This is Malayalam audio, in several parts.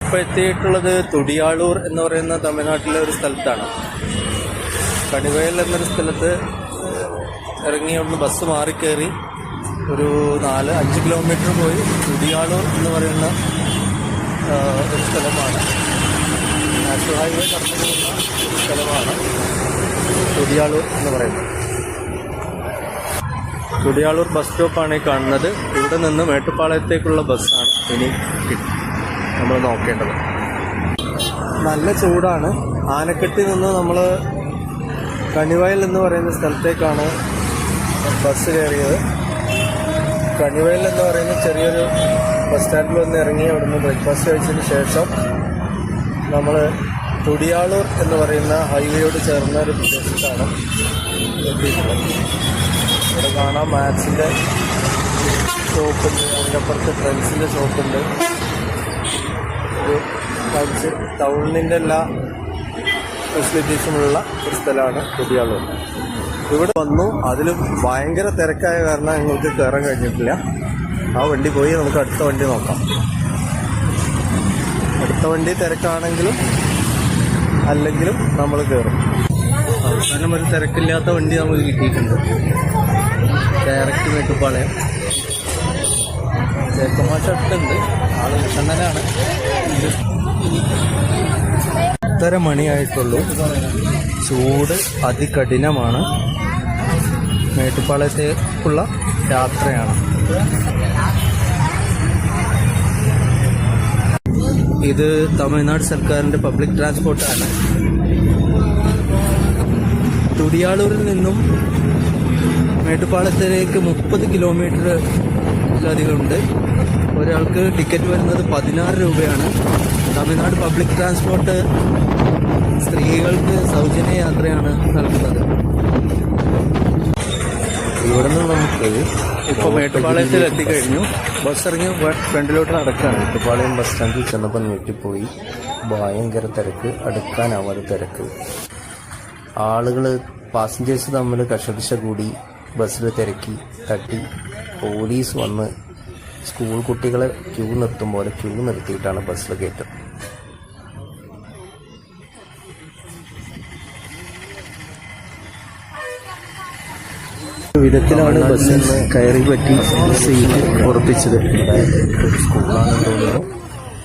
ഇപ്പോൾ എത്തിയിട്ടുള്ളത് തുടിയാളൂർ എന്ന് പറയുന്ന തമിഴ്നാട്ടിലെ ഒരു സ്ഥലത്താണ്. കണിവയൽ എന്നൊരു സ്ഥലത്ത് ഇറങ്ങി അവിടുന്ന് ബസ് മാറിക്കയറി ഒരു 4-5 കിലോമീറ്റർ പോയി തുടിയാളൂർ എന്ന് പറയുന്ന ഒരു സ്ഥലമാണ്. നാഷണൽ ഹൈവേ കടന്നു പോകുന്ന ഒരു സ്ഥലമാണ് തുടിയാളൂർ എന്ന് പറയുന്നത്. തുടിയാളൂർ ബസ് സ്റ്റോപ്പാണ് ഈ കാണുന്നത്. ഇവിടെ നിന്ന് മേട്ടുപ്പാളയത്തേക്കുള്ള ബസ്സാണ് ഇനി നമ്മൾ നോക്കേണ്ടത്. നല്ല ചൂടാണ്. ആനക്കെട്ടിൽ നിന്ന് നമ്മൾ കണിവയൽ എന്ന് പറയുന്ന സ്ഥലത്തേക്കാണ് ബസ് കയറിയത്. കണിവയൽ എന്ന് പറയുന്ന ചെറിയൊരു ബസ് സ്റ്റാൻഡിൽ വന്ന് ഇറങ്ങി അവിടുന്ന് ബ്രേക്ക്ഫാസ്റ്റ് കഴിച്ചതിന് ശേഷം നമ്മൾ തുടിയാളൂർ എന്ന് പറയുന്ന ഹൈവേയോട് ചേർന്ന ഒരു പ്രദേശത്താണ് എത്തിയിട്ടുള്ളത്. ഇവിടെ കാണാം മാത്സിൻ്റെ ഷോപ്പുണ്ട്, അതിൻ്റെ അപ്പുറത്ത് ഫ്രണ്ട്സിൻ്റെ ഷോപ്പുണ്ട്. ഒരു ടൗണിൻ്റെ എല്ലാ ഫെസിലിറ്റീസുമുള്ള ഒരു സ്ഥലമാണ് തുടിയാളൂർ. ഇവിടെ വന്നു, അതിൽ ഭയങ്കര തിരക്കായ കാരണം ഞങ്ങൾക്ക് കയറാൻ കഴിഞ്ഞിട്ടില്ല. ആ വണ്ടി പോയി നമുക്ക് അടുത്ത വണ്ടി നോക്കാം. അടുത്ത വണ്ടി തിരക്കാണെങ്കിലും അല്ലെങ്കിലും നമ്മൾ കയറും. അവസാനം ഒരു തിരക്കില്ലാത്ത വണ്ടി നമുക്ക് കിട്ടിയിട്ടുണ്ട്. ഡയറക്റ്റ് മേട്ടുപ്പാളയം. ചേക്കമാശ അടുത്തുണ്ട്, ആള് കൃഷ്ണനാണ്. 8:30 മണിയായിട്ടുള്ളൂ. ചൂട് അതികഠിനമാണ്. മേട്ടുപ്പാളയത്തേക്കുള്ള യാത്രയാണ്. ഇത് തമിഴ്നാട് സർക്കാരിൻ്റെ പബ്ലിക് ട്രാൻസ്പോർട്ടാണ്. തുടിയാളൂരിൽ നിന്നും മേട്ടുപ്പാളയത്തിലേക്ക് 30 കിലോമീറ്ററിലധികം ഉണ്ട്. ഒരാൾക്ക് ടിക്കറ്റ് വരുന്നത് 16 രൂപയാണ്. തമിഴ്നാട് പബ്ലിക് ട്രാൻസ്പോർട്ട് സ്ത്രീകൾക്ക് സൗജന്യ യാത്രയാണ് നൽകുന്നത്. ഇവിടെ നിന്ന് നമുക്ക് ഇപ്പോൾ മേട്ടുപ്പാളയത്തിൽ എത്തിക്കഴിഞ്ഞു. ബസ് ഇറങ്ങി ഫ്രണ്ടിലോട്ട് നടക്കുകയാണ്. മേട്ടുപ്പാളയം ബസ് സ്റ്റാൻഡിൽ ചെന്നപ്പോൾ ഞെട്ടിപ്പോയി. ഭയങ്കര തിരക്ക്, അടുക്കാനാവാതെ തിരക്ക്. ആളുകൾ പാസഞ്ചേഴ്സ് തമ്മിൽ കഷപിശ കൂടി ബസ്സിൽ തിരക്കി തട്ടി. പോലീസ് വന്ന് സ്കൂൾ കുട്ടികളെ ക്യൂ നിർത്തും പോലെ ക്യൂ നിർത്തിയിട്ടാണ് ബസ്സിൽ കയറ്റം. വിധത്തിലാണ് ബസ്സിൽ നിന്ന് കയറി പറ്റി സീറ്റ് ഉറപ്പിച്ചത്. ഒരു സ്കൂളാണെന്ന് തോന്നുന്നു.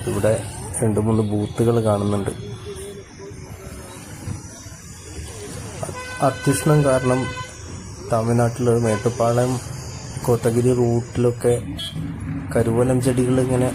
ഇവിടെ 2-3 ബൂത്തുകൾ കാണുന്നുണ്ട്. അത്യുഷ്ണം കാരണം തമിഴ്നാട്ടിൽ മേട്ടുപ്പാളയം കോത്തഗിരി റൂട്ടിലൊക്കെ കരുവലം ചെടികൾ ഇങ്ങനെ